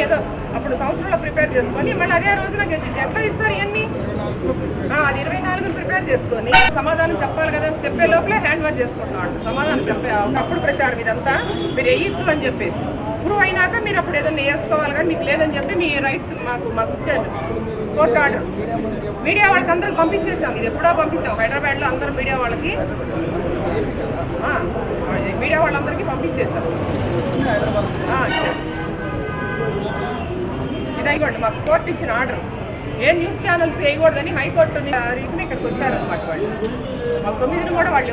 ఏదో అప్పుడు సంవత్సరంలో ప్రిపేర్ చేసుకొని మళ్ళీ అదే రోజున గెజిట్ ఎట్లా ఇస్తారు ఇవన్నీ అది 24 ప్రిపేర్ చేసుకొని సమాధానం చెప్పాలి కదా, చెప్పే లోపలే హ్యాండ్ ఓవర్ చేసుకుంటున్నాం. సమాధానం చెప్పే అప్పుడు ప్రచారం ఇదంతా మీరు వేయద్దు అని చెప్పేసి ప్రూవ్ అయినాక మీరు అప్పుడు ఏదైనా వేసుకోవాలి కానీ మీకు లేదని చెప్పి మీ రైట్స్ మాకు ఇచ్చారు కోర్టు ఆర్డర్. మీడియా వాళ్ళకి అందరికి పంపించేసాం, ఇది ఎప్పుడో పంపించాం. హైదరాబాద్లో అందరూ మీడియా వాళ్ళందరికీ పంపించేసాం. ఇది అయిపోండి మాకు కోర్టు ఇచ్చిన ఆర్డర్. ఏ న్యూస్ ఛానల్స్ వేయకూడదని హైకోర్టు రీతిని ఇక్కడికి వచ్చారనమాట వాళ్ళు. మాకు 9 కూడా వాళ్ళు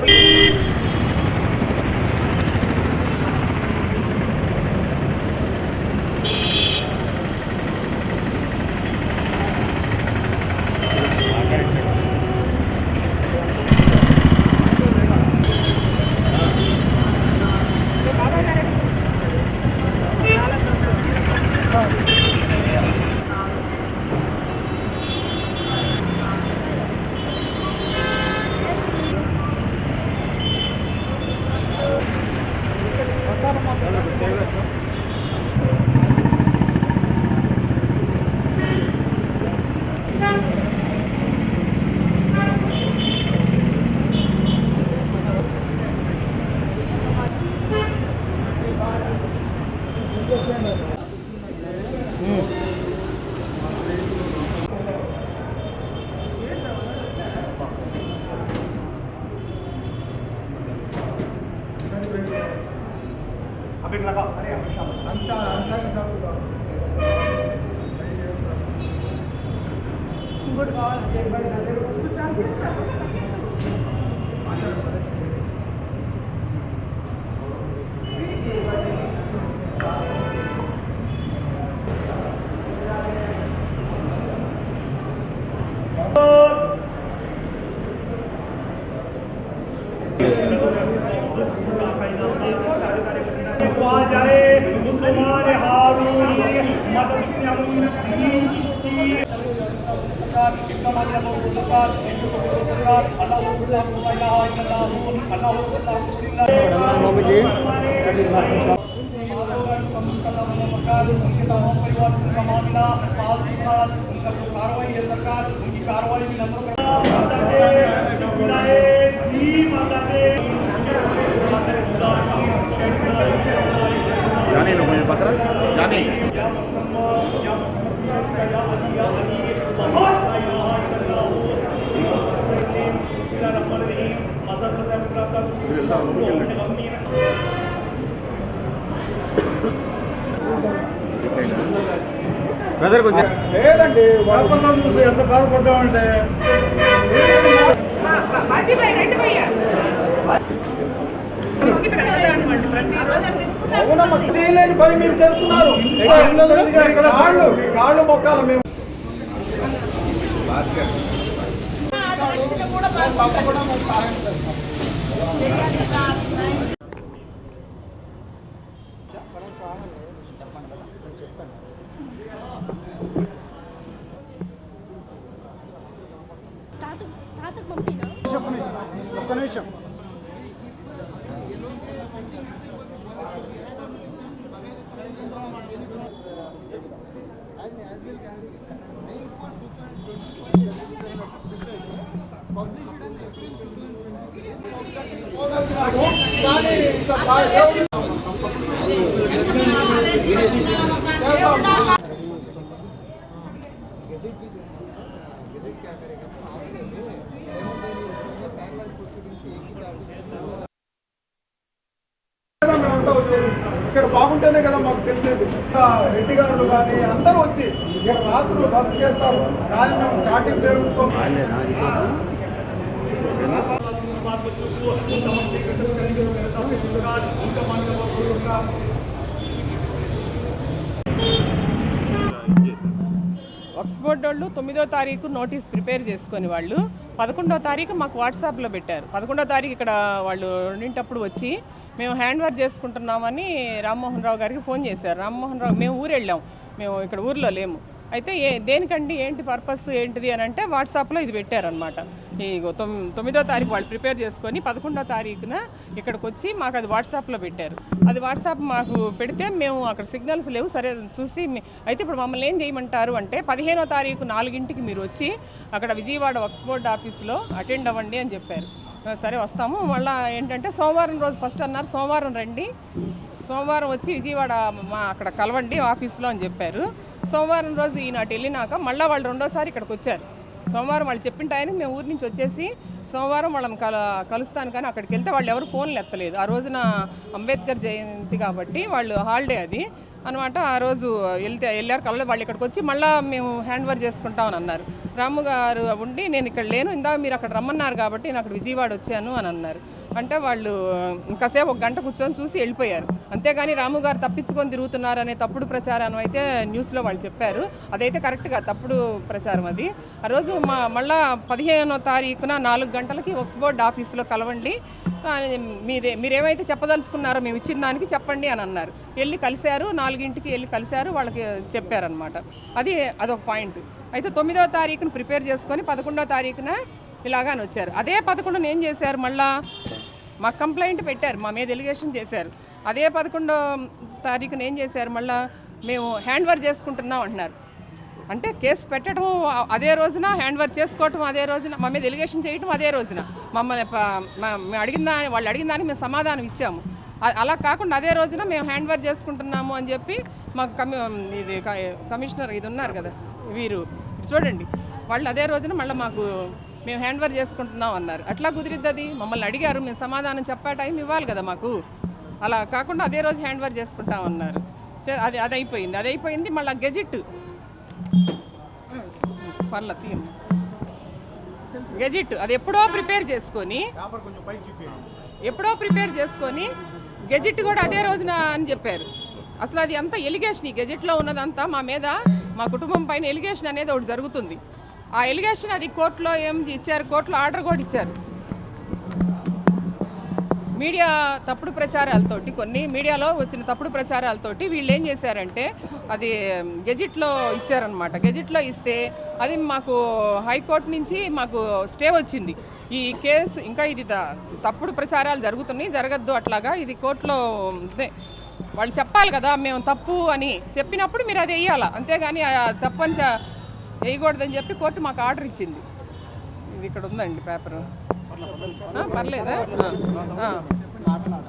ఇంకోటి जाने బ్రదర్ కొంచెం లేదండి వ్యాపారంలో చూసి ఎంత బాధపడ్డామంటే బాజీభాయ్ రండి భయ్యా అవునమ్మా చేయలేని పని మీరు చేస్తున్నారు ఇక్కడ కాళ్ళు మొక్కాల మేము తప్పకుండా మేము సహాయం చేస్తాం. ఒక్క నిమిషం ఇక్కడ బాగుంటేనే కదా మాకు తెలిసేది. రెడ్డి గారు కానీ అందరూ వచ్చి ఇక్కడ రాత్రులు బస్సు చేస్తారు కానీ మేము స్టార్టింగ్ ఉపయోగించుకోవాలి. వక్స్ బోర్డు వాళ్ళు 9వ తారీఖు నోటీస్ ప్రిపేర్ చేసుకొని వాళ్ళు 11వ తారీఖు మాకు వాట్సాప్లో పెట్టారు. 11వ తారీఖు ఇక్కడ వాళ్ళు రెండింటప్పుడు వచ్చి మేము హ్యాండ్ వర్క్ చేసుకుంటున్నామని రామ్మోహన్ రావు గారికి ఫోన్ చేశారు. రామ్మోహన్ రావు మేము ఊరు వెళ్ళాం, మేము ఇక్కడ ఊర్లో లేము. అయితే దేనికండి ఏంటి పర్పస్ ఏంటిది అని అంటే వాట్సాప్లో ఇది పెట్టారనమాట. ఈ 9వ తారీఖు వాళ్ళు ప్రిపేర్ చేసుకొని 11వ తారీఖున ఇక్కడికి వచ్చి మాకు అది వాట్సాప్లో పెట్టారు. అది వాట్సాప్ మాకు పెడితే మేము అక్కడ సిగ్నల్స్ లేవు సరే చూసి అయితే ఇప్పుడు మమ్మల్ని ఏం చేయమంటారు అంటే 15వ తారీఖు 4 మీరు వచ్చి అక్కడ విజయవాడ వక్స్ బోర్డు ఆఫీస్లో అటెండ్ అవ్వండి అని చెప్పారు. సరే వస్తాము. మళ్ళీ ఏంటంటే సోమవారం రోజు ఫస్ట్ అన్నారు సోమవారం రండి, సోమవారం వచ్చి విజయవాడ మా అక్కడ కలవండి ఆఫీస్లో అని చెప్పారు. సోమవారం రోజు ఈనాటి వెళ్ళినాక మళ్ళీ వాళ్ళు రెండోసారి ఇక్కడికి వచ్చారు. సోమవారం వాళ్ళు చెప్పిన టైంకి మేము ఊరి నుంచి వచ్చేసి సోమవారం వాళ్ళని కలుస్తాను కానీ అక్కడికి వెళ్తే వాళ్ళు ఎవరు ఫోన్లు ఎత్తలేదు. ఆ రోజున అంబేద్కర్ జయంతి కాబట్టి వాళ్ళు హాలిడే అది అనమాట. ఆ రోజు వెళ్ళారు కలవలేదు. వాళ్ళు ఇక్కడికి వచ్చి మళ్ళీ మేము హ్యాండ్ వర్క్ చేసుకుంటామని అన్నారు. రాము గారు ఉండి నేను ఇక్కడ లేను, ఇందాక మీరు అక్కడ రమ్మన్నారు కాబట్టి నేను అక్కడ విజయవాడ వచ్చాను అని అన్నారు. అంటే వాళ్ళు ఇంకాసేపు 1 గంట కూర్చొని చూసి వెళ్ళిపోయారు. అంతేగాని రాము గారు తప్పించుకొని తిరుగుతున్నారు అనే తప్పుడు ప్రచారం అయితే న్యూస్లో వాళ్ళు చెప్పారు. అదైతే కరెక్ట్గా తప్పుడు ప్రచారం అది. ఆ రోజు మళ్ళా 15వ తారీఖున 4 గంటలకి వక్స్ బోర్డు ఆఫీస్లో కలవండి, మీరేమైతే చెప్పదలుచుకున్నారో మేము ఇచ్చిన దానికి చెప్పండి అని అన్నారు. వెళ్ళి కలిశారు, 4 వెళ్ళి కలిశారు, వాళ్ళకి చెప్పారనమాట. అదొక పాయింట్. అయితే 9వ తారీఖున ప్రిపేర్ చేసుకొని 11వ తారీఖున ఇలాగాని వచ్చారు. అదే 11న ఏం చేశారు, మళ్ళా మాకు కంప్లైంట్ పెట్టారు, మా మీద ఎలిగేషన్ చేశారు. అదే 11వ తారీఖున ఏం చేశారు, మళ్ళీ మేము హ్యాండ్ వర్క్ చేసుకుంటున్నాం అంటున్నారు. అంటే కేసు పెట్టడం అదే రోజున, హ్యాండ్ వర్క్ చేసుకోవటం అదే రోజున, మా మీద ఎలిగేషన్ చేయటం అదే రోజున, మమ్మల్ని వాళ్ళు అడిగిన దానికి మేము సమాధానం ఇచ్చాము. అలా కాకుండా అదే రోజున మేము హ్యాండ్ వర్క్ చేసుకుంటున్నాము అని చెప్పి మాకు కమిషనర్ ఇది ఉన్నారు కదా వీరు చూడండి, వాళ్ళు అదే రోజున మళ్ళీ మేము హ్యాండ్ వర్క్ చేసుకుంటున్నాం అన్నారు. అట్లా కుదిరిద్ది అది? మమ్మల్ని అడిగారు, మేము సమాధానం చెప్పే టైం ఇవ్వాలి కదా మాకు. అలా కాకుండా అదే రోజు హ్యాండ్ వర్క్ చేసుకుంటాం అన్నారు. అది అయిపోయింది. మళ్ళీ గెజిట్ గెజిట్ అది ఎప్పుడో ప్రిపేర్ చేసుకొని గెజిట్ కూడా అదే రోజున అని చెప్పారు. అసలు అది అంతా ఎలిగేషన్, ఈ గెజిట్లో ఉన్నదంతా మా మీద, మా కుటుంబం పైన ఎలిగేషన్ అనేది ఒకటి జరుగుతుంది. ఆ ఎలిగేషన్ అది కోర్టులో ఏం ఇచ్చారు, కోర్టులో ఆర్డర్ కూడా ఇచ్చారు. మీడియా తప్పుడు ప్రచారాలతోటి, కొన్ని మీడియాలో వచ్చిన తప్పుడు ప్రచారాలతోటి వీళ్ళు ఏం చేశారంటే అది గెజిట్లో ఇచ్చారనమాట. గెజిట్లో ఇస్తే అది మాకు హైకోర్టు నుంచి మాకు స్టే వచ్చింది. ఈ కేసు ఇంకా ఇది తప్పుడు ప్రచారాలు జరుగుతున్నాయి, జరగద్దు అట్లాగా, ఇది కోర్టులో వాళ్ళు చెప్పాలి కదా, మేము తప్పు అని చెప్పినప్పుడు మీరు అది వేయాలా, అంతేగాని తప్పు అని వేయకూడదని చెప్పి కోర్టు మాకు ఆర్డర్ ఇచ్చింది. ఇది ఇక్కడ ఉందండి పేపరు, పర్లేదా?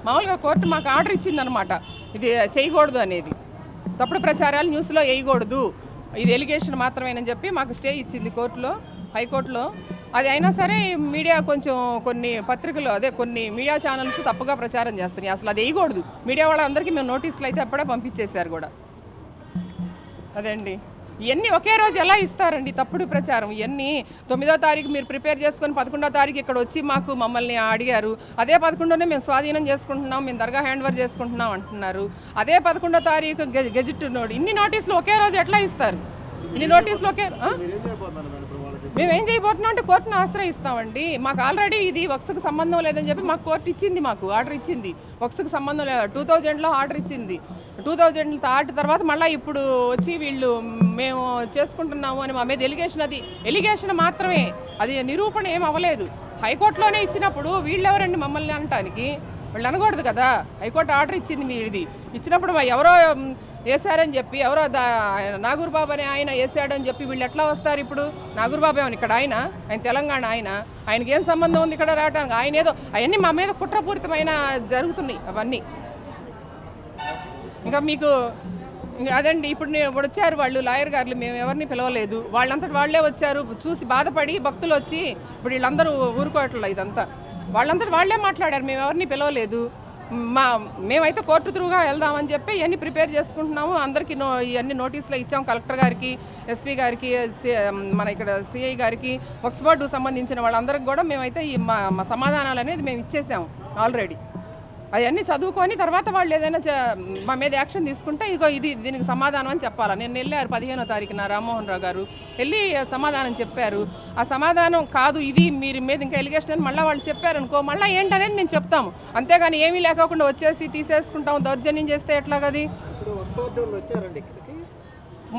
మామూలుగా కోర్టు మాకు ఆర్డర్ ఇచ్చిందనమాట, ఇది చేయకూడదు అనేది, తప్పుడు ప్రచారాలు న్యూస్లో వేయకూడదు, ఇది ఎలిగేషన్ మాత్రమేనని చెప్పి మాకు స్టే ఇచ్చింది కోర్టులో, హైకోర్టులో. అది అయినా సరే మీడియా కొంచెం కొన్ని పత్రికలు కొన్ని మీడియా ఛానల్స్ తప్పుగా ప్రచారం చేస్తున్నాయి. అసలు అది వేయకూడదు. మీడియా వాళ్ళందరికీ మేము నోటీసులు అయితే అప్పుడే పంపించేశారు కూడా. అదే అండి. ఇవన్నీ ఒకే రోజు ఎలా ఇస్తారండి? తప్పుడు ప్రచారం ఇవన్నీ. 9వ తారీఖు మీరు ప్రిపేర్ చేసుకొని 11వ తారీఖు ఇక్కడ వచ్చి మమ్మల్ని అడిగారు. అదే 11నే మేము స్వాధీనం చేసుకుంటున్నాం, మేము దర్గా హ్యాండ్ ఓవర్ చేసుకుంటున్నాం అంటున్నారు. అదే 11వ తారీఖు గెజిట్ ఇన్ని నోటీసులు ఒకే రోజు ఎట్లా ఇస్తారు? ఇన్ని నోటీసులు ఒకే మేమేం చేయబోతున్నాం అంటే కోర్టును ఆశ్రయిస్తామండి. మాకు ఆల్రెడీ ఇది వక్స్కు సంబంధం లేదని చెప్పి మాకు కోర్టు ఇచ్చింది, మాకు ఆర్డర్ ఇచ్చింది. వక్స్కు సంబంధం లేదు, 2000లో ఆర్డర్ ఇచ్చింది. 2000 ఆర్డర్ తర్వాత మళ్ళీ ఇప్పుడు వచ్చి వీళ్ళు మేము చేసుకుంటున్నాము అని మా మీద ఎలిగేషన్. అది ఎలిగేషన్ మాత్రమే, అది నిరూపణ ఏం అవ్వలేదు. హైకోర్టులోనే ఇచ్చినప్పుడు వీళ్ళెవరండి మమ్మల్ని అనటానికి? వాళ్ళు అనకూడదు కదా. హైకోర్టు ఆర్డర్ ఇచ్చింది ఇది ఇచ్చినప్పుడు ఎవరో వేశారని చెప్పి, ఎవరో నాగూర్ బాబు అని ఆయన వేసాడని చెప్పి వీళ్ళు ఎట్లా వస్తారు ఇప్పుడు? నాగూర్ బాబు ఏమని ఇక్కడ ఆయన తెలంగాణ, ఆయనకి ఏం సంబంధం ఉంది ఇక్కడ రావడానికి? ఆయన ఏదో అవన్నీ మా మీద కుట్రపూరితమైన జరుగుతున్నాయి అవన్నీ. ఇంకా మీకు ఇంకా అదండి. ఇప్పుడు వచ్చారు వాళ్ళు లాయర్ గారులు, మేము ఎవరిని పిలవలేదు, వాళ్ళంతటి వాళ్ళే వచ్చారు. చూసి బాధపడి భక్తులు వచ్చి ఇప్పుడు వీళ్ళందరూ ఊరుకోవట్లేదు. ఇదంతా వాళ్ళంతటి వాళ్ళే మాట్లాడారు, మేము ఎవరిని పిలవలేదు. మేమైతే కోర్టు త్రూగా వెళ్దామని చెప్పి ఇవన్నీ ప్రిపేర్ చేసుకుంటున్నాము. అందరికీ ఇవన్నీ నోటీసులు ఇచ్చాము, కలెక్టర్ గారికి, ఎస్పీ గారికి, మన ఇక్కడ సిఐ గారికి, వక్స్ బోర్డుకు సంబంధించిన వాళ్ళందరికీ కూడా మేమైతే మా సమాధానాలు అనేది మేము ఇచ్చేసాము ఆల్రెడీ. అవన్నీ చదువుకొని తర్వాత వాళ్ళు ఏదైనా మా మీద యాక్షన్ తీసుకుంటే దీనికి సమాధానం అని చెప్పాలి. నేను వెళ్ళారు 15వ తారీఖున రామ్మోహన్ రావు గారు వెళ్ళి సమాధానం చెప్పారు. ఆ సమాధానం కాదు ఇది మీరు మీద ఇంకా ఎలిగేషన్ అని మళ్ళీ వాళ్ళు చెప్పారనుకో, మళ్ళీ ఏంటనేది మేము చెప్తాము. అంతేగాని ఏమీ లేకుండా వచ్చేసి తీసేసుకుంటాము, దౌర్జన్యం చేస్తే ఎట్లాగది?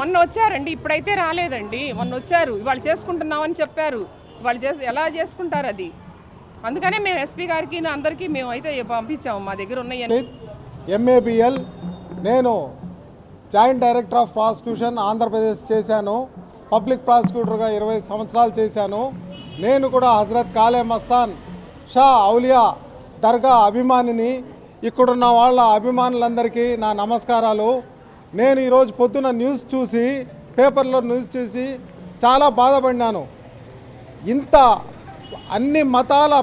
మొన్న వచ్చారండి, ఇప్పుడైతే రాలేదండి. మొన్న వచ్చారు, ఇవాళ చేసుకుంటున్నామని చెప్పారు. వాళ్ళు ఎలా చేసుకుంటారు అది? అందుకనే మేము ఎస్పీ గారికి అందరికీ మేము అయితే పంపించాము, మా దగ్గర ఉన్నాయి. MABL నేను joint director of prosecution Andhra Pradesh చేశాను. పబ్లిక్ ప్రాసిక్యూటర్గా 20 సంవత్సరాలు చేశాను. నేను కూడా హజరత్ కాలే మస్తాన్ షా ఔలియా దర్గా అభిమానిని. ఇక్కడున్న వాళ్ళ అభిమానులందరికీ నా నమస్కారాలు. నేను ఈరోజు పొద్దున న్యూస్ చూసి, పేపర్లో న్యూస్ చూసి చాలా బాధపడినాను. ఇంత అన్ని మతాల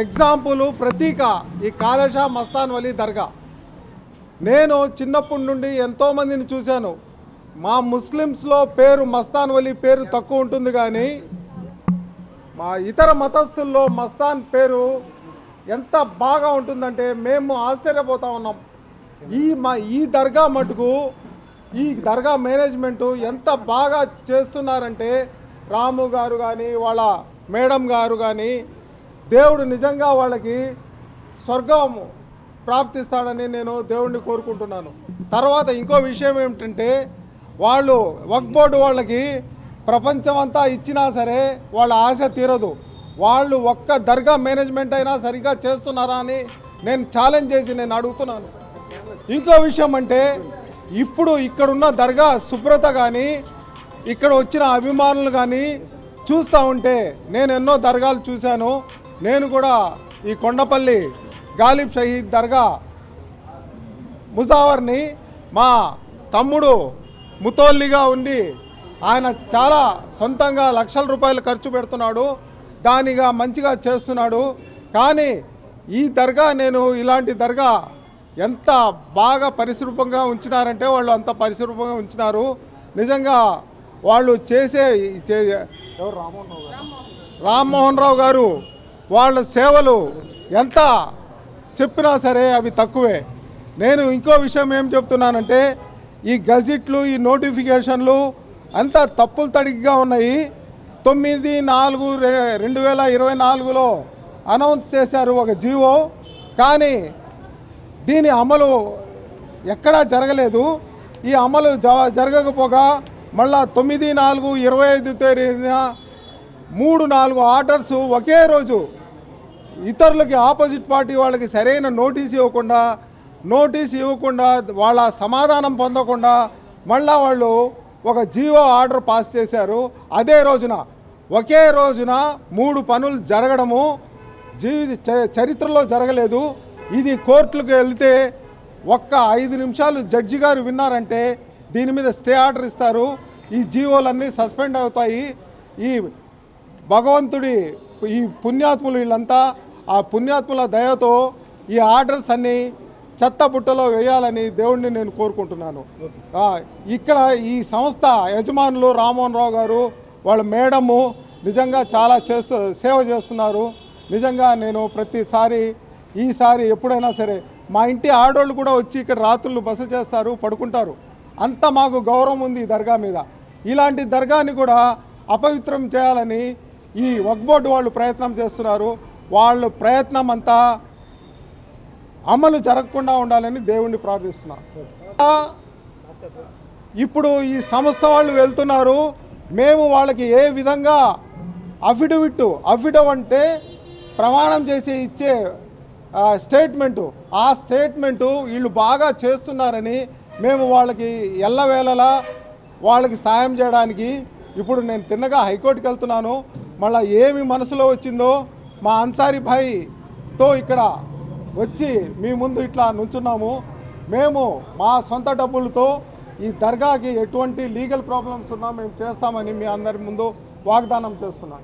ఎగ్జాంపుల్ ప్రతీక ఈ కాలేషా మస్తాన్ వలీ దర్గా. నేను చిన్నప్పటి నుండి ఎంతోమందిని చూశాను. మా ముస్లిమ్స్లో పేరు మస్తాన్ వలీ పేరు తక్కువ ఉంటుంది, కానీ మా ఇతర మతస్థుల్లో మస్తాన్ పేరు ఎంత బాగా ఉంటుందంటే మేము ఆశ్చర్యపోతా ఉన్నాం. ఈ దర్గా మటుకు, ఈ దర్గా మేనేజ్మెంటు ఎంత బాగా చేస్తున్నారంటే, రాము గారు కానీ వాళ్ళ మేడం గారు కానీ, దేవుడు నిజంగా వాళ్ళకి స్వర్గం ప్రాప్తిస్తాడని నేను దేవుడిని కోరుకుంటున్నాను. తర్వాత ఇంకో విషయం ఏమిటంటే, వాళ్ళు వక్ఫ్ బోర్డు వాళ్ళకి ప్రపంచం అంతా ఇచ్చినా సరే వాళ్ళ ఆశ తీరదు. వాళ్ళు ఒక్క దర్గా మేనేజ్మెంట్ అయినా సరిగ్గా చేస్తున్నారా అని నేను ఛాలెంజ్ చేసి నేను అడుగుతున్నాను. ఇంకో విషయం అంటే, ఇప్పుడు ఇక్కడున్న దర్గా శుభ్రత కానీ, ఇక్కడ వచ్చిన అభిమానులు కానీ చూస్తూ ఉంటే, నేను ఎన్నో దర్గాలు చూశాను. నేను కూడా ఈ కొండపల్లి గాలిబ్ షహీద్ దర్గా ముజావర్ని, మా తమ్ముడు ముతోల్లిగా ఉండి ఆయన చాలా సొంతంగా లక్షల రూపాయలు ఖర్చు పెడుతున్నాడు, దానిగా మంచిగా చేస్తున్నాడు. కానీ ఈ దర్గా, నేను ఇలాంటి దర్గా ఎంత బాగా పరిశుభ్రంగా ఉంచినారంటే వాళ్ళు అంత పరిశుభ్రంగా ఉంచినారు. నిజంగా వాళ్ళు చేసే రామ్మోహన్ రావు గారు వాళ్ళ సేవలు ఎంత చెప్పినా సరే అవి తక్కువే. నేను ఇంకో విషయం ఏం చెప్తున్నానంటే, ఈ గజెట్లు, ఈ నోటిఫికేషన్లు అంతా తప్పులు తడిగా ఉన్నాయి. 9/4/2024లో అనౌన్స్ చేశారు ఒక జీవో, కానీ దీని అమలు ఎక్కడా జరగలేదు. ఈ అమలు జరగకపోగా మళ్ళా 9/4/25 తేదీన 3-4 ఆర్డర్స్ ఒకే రోజు ఇతరులకి, ఆపోజిట్ పార్టీ వాళ్ళకి సరైన నోటీస్ ఇవ్వకుండా వాళ్ళ సమాధానం పొందకుండా మళ్ళా వాళ్ళు ఒక జీవో ఆర్డర్ పాస్ చేశారు. అదే రోజున, ఒకే రోజున 3 పనులు జరగడము చరిత్రలో జరగలేదు. ఇది కోర్టులకు వెళ్తే ఒక్క 5 నిమిషాలు జడ్జి గారు విన్నారంటే దీని మీద స్టే ఆర్డర్ ఇస్తారు. ఈ జీవోలన్నీ సస్పెండ్ అవుతాయి. ఈ భగవంతుడి, ఈ పుణ్యాత్ములు వీళ్ళంతా, ఆ పుణ్యాత్ముల దయతో ఈ ఆర్డర్స్ అన్నీ చెత్త బుట్టలో వేయాలని దేవుడిని నేను కోరుకుంటున్నాను. ఇక్కడ ఈ సంస్థ యజమానులు రామ్మోహన్ రావు గారు వాళ్ళ మేడము నిజంగా చాలా సేవ చేస్తున్నారు. నిజంగా నేను ప్రతిసారి ఈసారి ఎప్పుడైనా సరే మా ఇంటి ఆడోళ్ళు కూడా వచ్చి ఇక్కడ రాత్రులు బస చేస్తారు, పడుకుంటారు. అంత మాకు గౌరవం ఉంది ఈ దర్గా మీద. ఇలాంటి దర్గాని కూడా అపవిత్రం చేయాలని ఈ వక్ఫ్ బోర్డు వాళ్ళు ప్రయత్నం చేస్తున్నారు. వాళ్ళ ప్రయత్నం అంతా అమలు జరగకుండా ఉండాలని దేవుణ్ణి ప్రార్థిస్తున్నారు. ఇప్పుడు ఈ సంస్థ వాళ్ళు వెళ్తున్నారు. మేము వాళ్ళకి ఏ విధంగా అఫిడవిట్ అంటే ప్రమాణం చేసి ఇచ్చే స్టేట్మెంటు, ఆ స్టేట్మెంటు వీళ్ళు బాగా చేస్తున్నారని మేము వాళ్ళకి ఎల్లవేళలా వాళ్ళకి సాయం చేయడానికి ఇప్పుడు నేను తిన్నగా హైకోర్టుకి వెళ్తున్నాను. మళ్ళీ ఏమి మనసులో వచ్చిందో మా అన్సారీ భాయ్తో ఇక్కడ వచ్చి మీ ముందు ఇట్లా నుంచున్నాము. మేము మా సొంత డబ్బులతో ఈ దర్గాకి ఎటువంటి లీగల్ ప్రాబ్లమ్స్ ఉన్నా మేము చేస్తామని మీ అందరి ముందు వాగ్దానం చేస్తున్నాం.